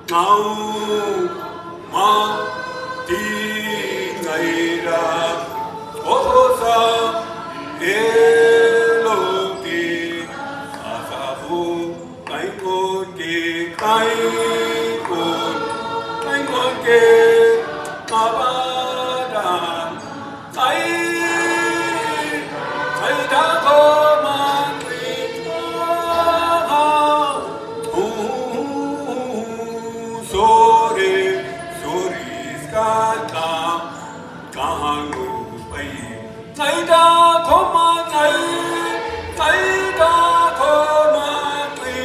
ngau ma ti ngai ra osa elo ti sa bu kai kon ke kai kon ke ka ba da kai kai da ko ma ti ha sore skata kangu pai ngai da thoma ngai da thoma pai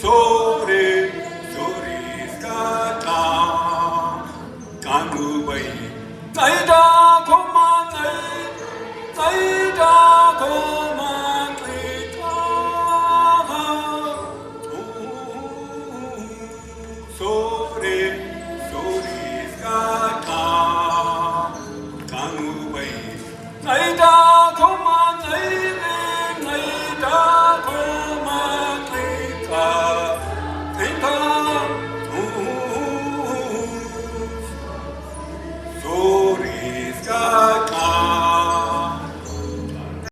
sore skata kangu pai ngai da thoma ngai da thoma sore skata kangu pai ngai da thoma ngai da thoma ka tha sore skata